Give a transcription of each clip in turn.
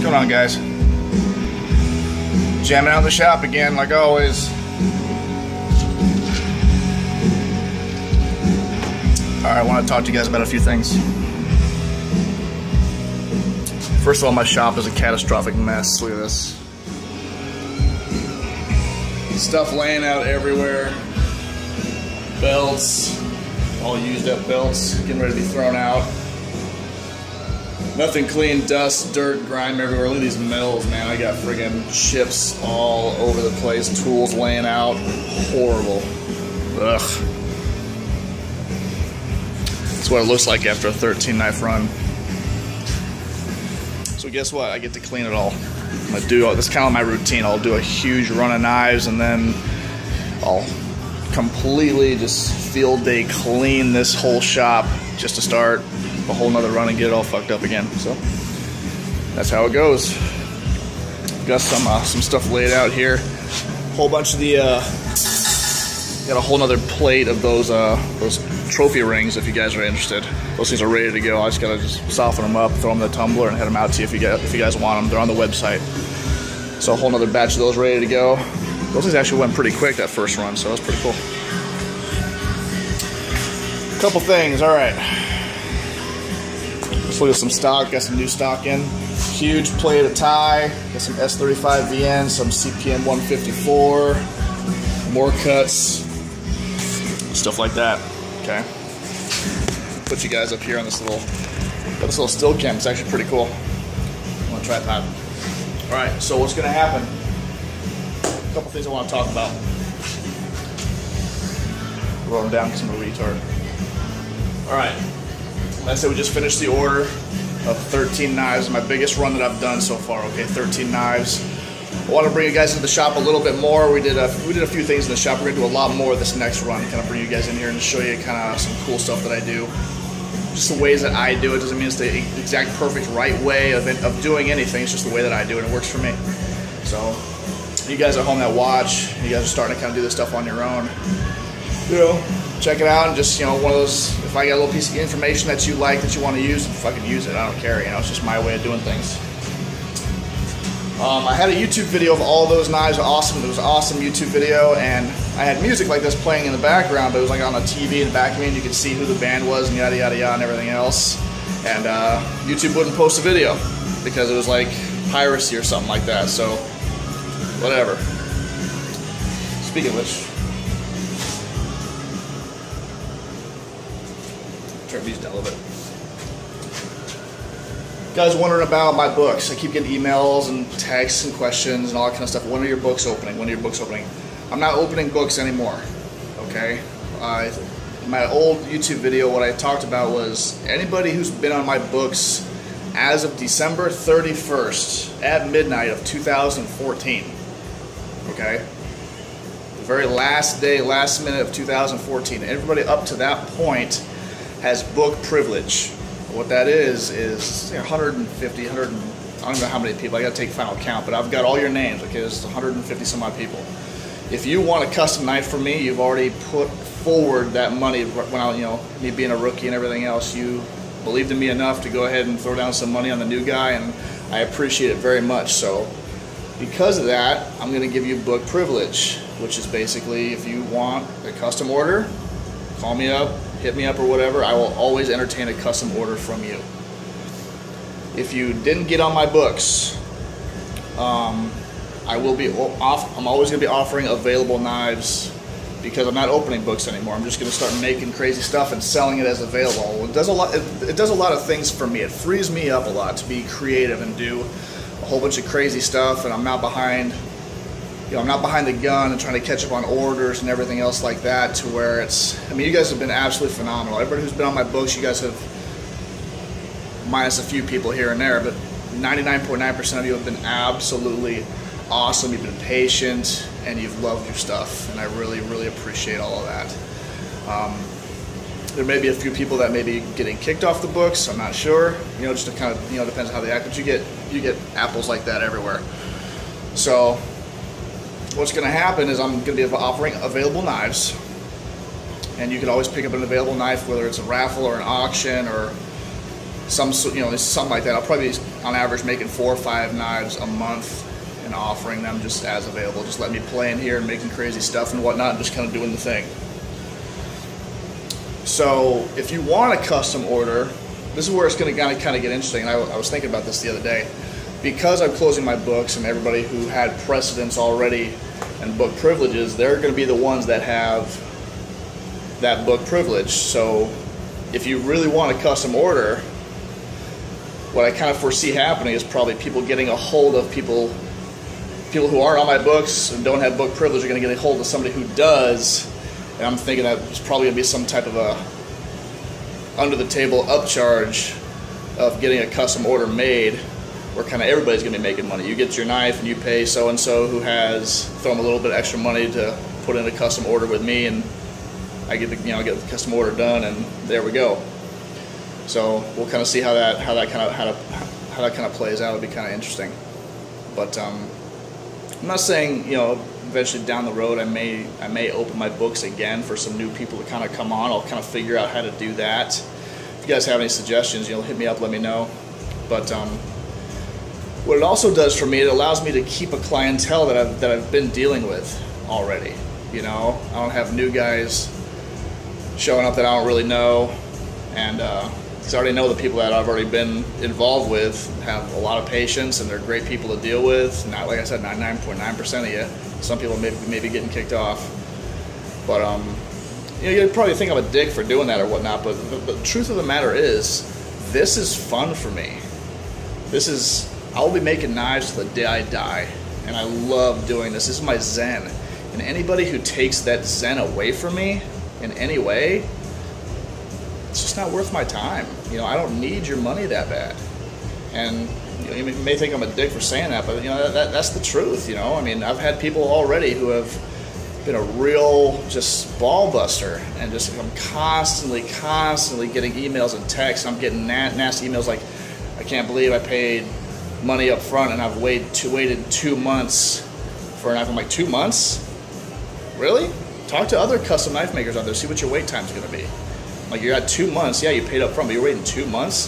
going on, guys? Jamming out in the shop again, like always. Alright, I want to talk to you guys about a few things. First of all, my shop is a catastrophic mess. Look at this. Stuff laying out everywhere. Belts, all used up belts, getting ready to be thrown out. Nothing clean, dust, dirt, grime everywhere. Look at these mills, man. I got friggin' chips all over the place, tools laying out. Horrible. Ugh. That's what it looks like after a 13 knife run. So guess what? I get to clean it all. I'm gonna do this, kind of my routine. I'll do a huge run of knives and then I'll completely just field day clean this whole shop just to start a whole nother run and get it all fucked up again. So that's how it goes. Got some stuff laid out here. Whole bunch of the got a whole nother plate of those trophy rings if you guys are interested. Those things are ready to go. I just gotta soften them up, throw them in the tumbler, and head them out to you if you guys want them. They're on the website. So a whole nother batch of those ready to go. Those things actually went pretty quick that first run, so that's pretty cool. Couple things, all right. Let's look at some stock. Got some new stock in. Huge plate of tie. Got some S35 VN, some CPM 154, more cuts, stuff like that. Okay. Put you guys up here on this little still cam. It's actually pretty cool. I'm on a tripod. All right. So what's gonna happen? A couple things I want to talk about. Roll them down because I'm a retard. Alright, like I said, we just finished the order of 13 knives, my biggest run that I've done so far, okay, 13 knives. I want to bring you guys into the shop a little bit more. We did a few things in the shop. We're going to do a lot more this next run, kind of bring you guys in here and show you kind of some cool stuff that I do. Just the ways that I do it. Doesn't mean it's the exact perfect right way of doing anything, it's just the way that I do it, and it works for me. So, you guys at home that watch, you guys are starting to kind of do this stuff on your own. You know, check it out and just, you know, one of those, if I got a little piece of information that you like, that you want to use, fucking use it. I don't care, you know, it's just my way of doing things. I had a YouTube video of all those knives. Awesome. It was an awesome YouTube video, and I had music like this playing in the background, but it was like on a TV in the back of me, and you could see who the band was and yada yada yada and everything else. And YouTube wouldn't post a video because it was like piracy or something like that, so whatever. Speaking of which, turn these down a little bit. Guys wondering about my books. I keep getting emails and texts and questions and all that kind of stuff. When are your books opening? When are your books opening? I'm not opening books anymore, okay? In my old YouTube video, what I talked about was anybody who's been on my books as of December 31st at midnight of 2014, okay? The very last day, last minute of 2014. Everybody up to that point has book privilege. What that is 150, 100, I don't know how many people, I gotta take final count, but I've got all your names, okay, there's 150 some odd people. If you want a custom knife from me, you've already put forward that money when I, you know, me being a rookie and everything else, you believed in me enough to go ahead and throw down some money on the new guy, and I appreciate it very much. So because of that, I'm gonna give you book privilege, which is basically if you want a custom order, call me up, hit me up or whatever, I will always entertain a custom order from you. If you didn't get on my books, I'm always going to be offering available knives because I'm not opening books anymore. I'm just going to start making crazy stuff and selling it as available. It does a lot of things for me. It frees me up a lot to be creative and do a whole bunch of crazy stuff, and I'm not behind, you know, I'm not behind the gun and trying to catch up on orders and everything else like that, to where it's, I mean, you guys have been absolutely phenomenal. Everybody who's been on my books, you guys have, minus a few people here and there, but 99.9% of you have been absolutely awesome. You've been patient and you've loved your stuff, and I really, really appreciate all of that. There may be a few people that may be getting kicked off the books, I'm not sure. You know, just to kind of, you know, depends on how they act, but you get apples like that everywhere. So what's going to happen is I'm going to be offering available knives, and you can always pick up an available knife, whether it's a raffle or an auction or something like that. I'll probably be on average making 4 or 5 knives a month and offering them just as available. Just let me play in here and making crazy stuff and whatnot, and just kind of doing the thing. So if you want a custom order, this is where it's going to kind of get interesting. And I was thinking about this the other day. Because I'm closing my books, and everybody who had precedence already and book privileges, they're going to be the ones that have that book privilege. So if you really want a custom order, what I kind of foresee happening is probably people getting a hold of people who aren't on my books and don't have book privilege are going to get a hold of somebody who does. And I'm thinking that it's probably going to be some type of a under-the-table upcharge of getting a custom order made, where kind of everybody's going to be making money. You get your knife and you pay so-and-so who has thrown a little bit extra money to put in a custom order with me, and I get the custom order done, and there we go. So we'll kind of see how that kind of plays out. It'll be kind of interesting. But I'm not saying, eventually down the road I may open my books again for some new people to kind of come on. I'll kind of figure out how to do that. If you guys have any suggestions, hit me up, let me know. But what it also does for me, it allows me to keep a clientele that I've been dealing with already. I don't have new guys showing up that I don't really know, and because I already know the people that I've already been involved with have a lot of patience, and they're great people to deal with. Not, like I said, 99.9% of you. Some people may be getting kicked off, but you'd probably think I'm a dick for doing that or whatnot. But the truth of the matter is, this is fun for me. I'll be making knives till the day I die, and I love doing this. This is my zen, and anybody who takes that zen away from me in any way, it's just not worth my time. I don't need your money that bad. And you may think I'm a dick for saying that, but that's the truth. I've had people already who have been a real just ball buster, and just I'm constantly getting emails and texts. I'm getting nasty emails like, I can't believe I paid money up front and I've waited 2 months for a knife. I'm like, 2 months? Really? Talk to other custom knife makers out there, see what your wait time is going to be. Like, you're at 2 months, yeah, you paid up front, but you're waiting 2 months?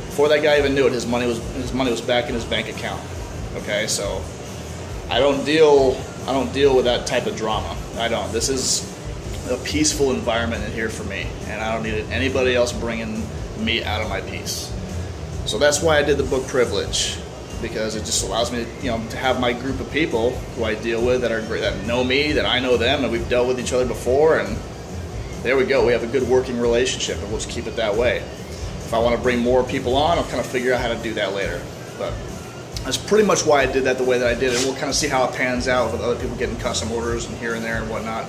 Before that guy even knew it, his money was back in his bank account. Okay, so I don't deal with that type of drama. I don't. This is a peaceful environment in here for me, and I don't need anybody else bringing me out of my peace. So that's why I did the book privilege, because it just allows me to have my group of people who I deal with that are great, that know me, that I know them, and we've dealt with each other before, and there we go. We have a good working relationship, and we'll just keep it that way. If I want to bring more people on, I'll kind of figure out how to do that later. But that's pretty much why I did that the way that I did it. We'll kind of see how it pans out with other people getting custom orders and here and there and whatnot.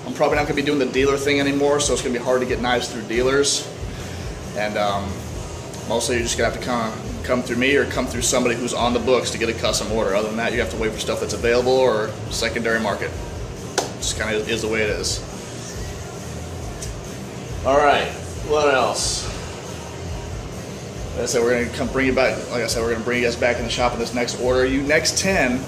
I'm probably not going to be doing the dealer thing anymore, so it's going to be hard to get knives through dealers. And mostly you're just going to have to come through me or come through somebody who's on the books to get a custom order. Other than that, you have to wait for stuff that's available or secondary market. Just kind of is the way it is. All right, what else? Like I said, we're going to come bring you back. Like I said, we're going to bring you guys back in the shop in this next order. You next 10,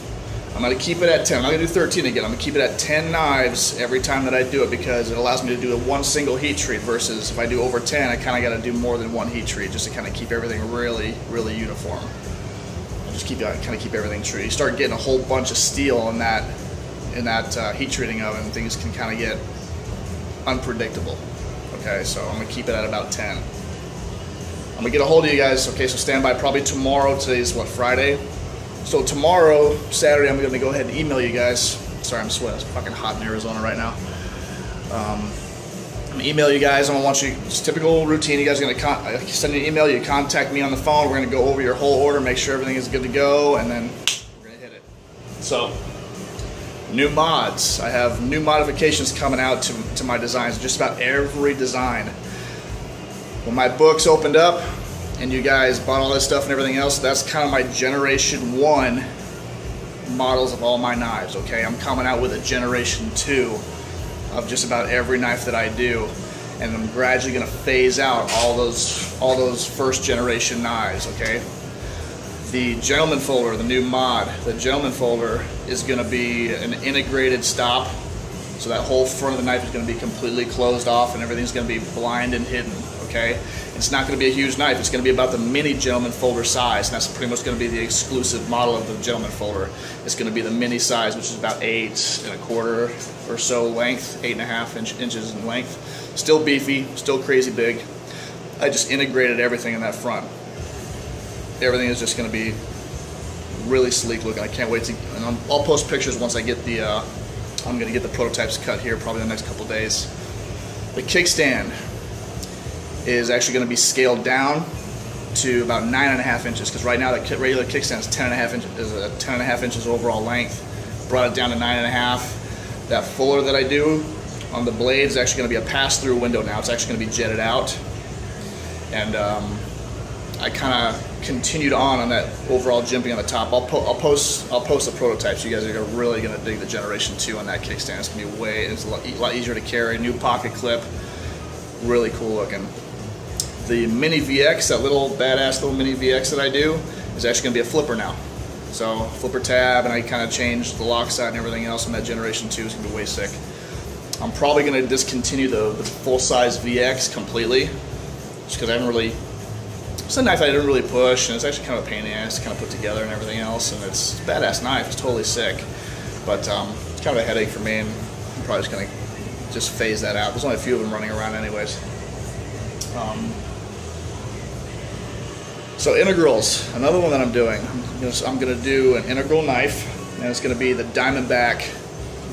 I'm going to keep it at 10. I'm not going to do 13 again. I'm going to keep it at 10 knives every time that I do it, because it allows me to do one single heat treat, versus if I do over 10, I kind of got to do more than one heat treat just to kind of keep everything really, really uniform. And just kind of keep everything true. You start getting a whole bunch of steel in that heat treating oven, things can kind of get unpredictable. Okay, so I'm going to keep it at about 10. I'm going to get a hold of you guys. Okay, so stand by probably tomorrow. Today's what, Friday? So tomorrow, Saturday, I'm going to go ahead and email you guys. Sorry, I'm sweating. It's fucking hot in Arizona right now. I'm going to email you guys. I'm going to want you, it's typical routine. You guys are going to send you an email. You contact me on the phone. We're going to go over your whole order, make sure everything is good to go, and then we're going to hit it. So, new mods. I have new modifications coming out to my designs, just about every design. When my books opened up and you guys bought all this stuff and everything else, that's kind of my generation 1 models of all my knives. Okay, I'm coming out with a generation 2 of just about every knife that I do, and I'm gradually going to phase out all those first generation knives. Okay, the Gentleman Folder, the new mod, the Gentleman Folder is going to be an integrated stop. So that whole front of the knife is going to be completely closed off, and everything's going to be blind and hidden. okay? It's not going to be a huge knife. It's going to be about the mini gentleman folder size, and that's pretty much going to be the exclusive model of the gentleman folder. It's going to be the mini size, which is about 8 1/4 or so length, 8 1/2 inches in length. Still beefy, still crazy big. I just integrated everything in that front. Everything is just going to be really sleek looking. I can't wait to, and I'll post pictures once I get the, I'm going to get the prototypes cut here probably in the next couple days. The kickstand is actually going to be scaled down to about 9 1/2 inches, because right now the regular kickstand is 10 1/2 inches, is a 10 1/2 inches overall length. Brought it down to 9 1/2. That fuller that I do on the blade is actually going to be a pass-through window now. It's actually going to be jetted out, and I kind of continued on that overall jimping on the top. I'll post the prototypes. You guys are really going to dig the Generation 2 on that kickstand. It's going to be it's a lot easier to carry. New pocket clip, really cool looking. The Mini VX, that little badass little Mini VX that I do, is actually going to be a flipper now. So flipper tab, and I kind of changed the lock side and everything else, and that Generation 2 is going to be way sick. I'm probably going to discontinue the full-size VX completely, just because I haven't really, it's a knife I didn't really push, and it's actually kind of a pain in the ass to kind of put together and everything else, and it's a badass knife, it's totally sick, but it's kind of a headache for me, and I'm probably just going to just phase that out. There's only a few of them running around anyways. So integrals, another one that I'm doing. I'm going to do an integral knife, and it's going to be the Diamondback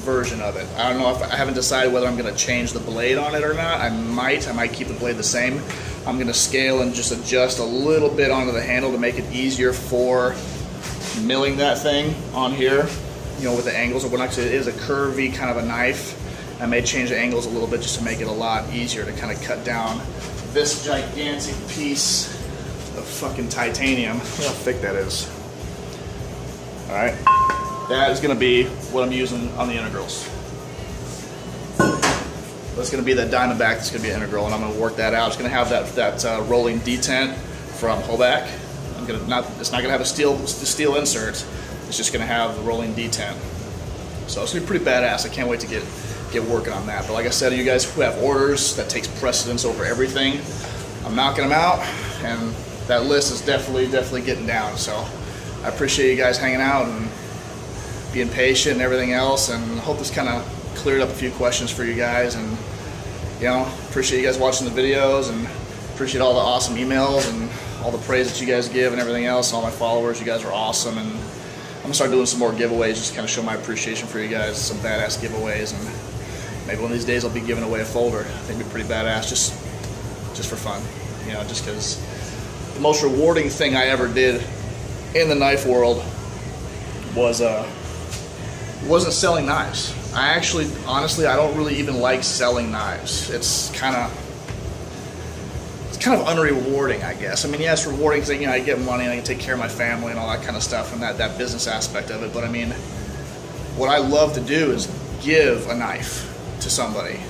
version of it. I don't know, if I haven't decided whether I'm going to change the blade on it or not. I might keep the blade the same. I'm going to scale and just adjust a little bit onto the handle to make it easier for milling that thing on here, you know, with the angles or whatnot, because it is a curvy kind of a knife. I may change the angles a little bit just to make it a lot easier to kind of cut down this gigantic piece of fucking titanium. Look how thick that is. Alright, that is going to be what I'm using on the integrals. That's going to be the Diamondback that's going to be an integral, and I'm going to work that out. It's going to have that rolling detent from Hoback. It's not going to have a steel insert. It's just going to have the rolling detent. So it's going to be pretty badass. I can't wait to get working on that. But like I said, you guys who have orders, that takes precedence over everything. I'm knocking them out, and that list is definitely getting down. So I appreciate you guys hanging out and being patient and everything else, and I hope this kind of cleared up a few questions for you guys. And you know, appreciate you guys watching the videos, and appreciate all the awesome emails and all the praise that you guys give and everything else. All my followers, you guys are awesome, and I'm gonna start doing some more giveaways, just kind of show my appreciation for you guys. Some badass giveaways, and maybe one of these days I'll be giving away a folder. I think it'd be pretty badass, just for fun, you know, just because the most rewarding thing I ever did in the knife world wasn't selling knives. I actually, honestly, I don't really even like selling knives. It's kind of unrewarding, I guess. I mean, yeah, it's rewarding because, you know, I get money and I can take care of my family and all that kind of stuff, and that business aspect of it. But I mean, what I love to do is give a knife to somebody,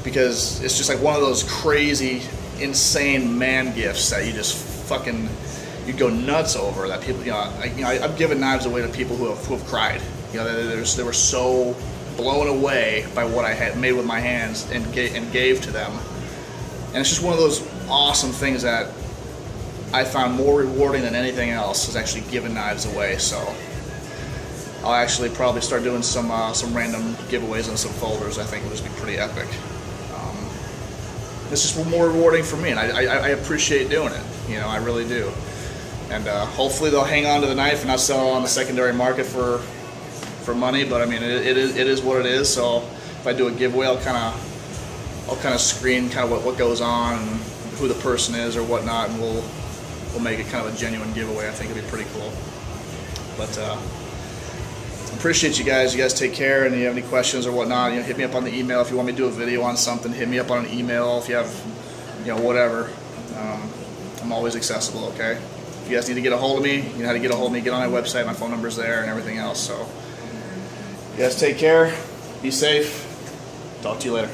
because it's just like one of those crazy, insane man gifts that you just fucking, you go nuts over. That people, I've given knives away to people who have cried. You know, they were so blown away by what I had made with my hands and gave to them. And it's just one of those awesome things that I found more rewarding than anything else, is actually giving knives away. So I'll actually probably start doing some random giveaways and some folders. I think it'll just be pretty epic. It's just more rewarding for me, and I appreciate doing it. You know, I really do. And hopefully they'll hang on to the knife and not sell it on the secondary market for money. But I mean, it is what it is. So if I do a giveaway, I'll kind of screen kind of what goes on and who the person is or whatnot, and we'll make it kind of a genuine giveaway. I think it'd be pretty cool. But appreciate you guys. You guys take care, and if you have any questions or whatnot, you know, hit me up on the email. If you want me to do a video on something, hit me up on an email. If you have, you know, whatever, I'm always accessible. Okay. If you guys need to get a hold of me, you know how to get a hold of me. Get on my website. My phone number's there and everything else. So you guys take care. Be safe. Talk to you later.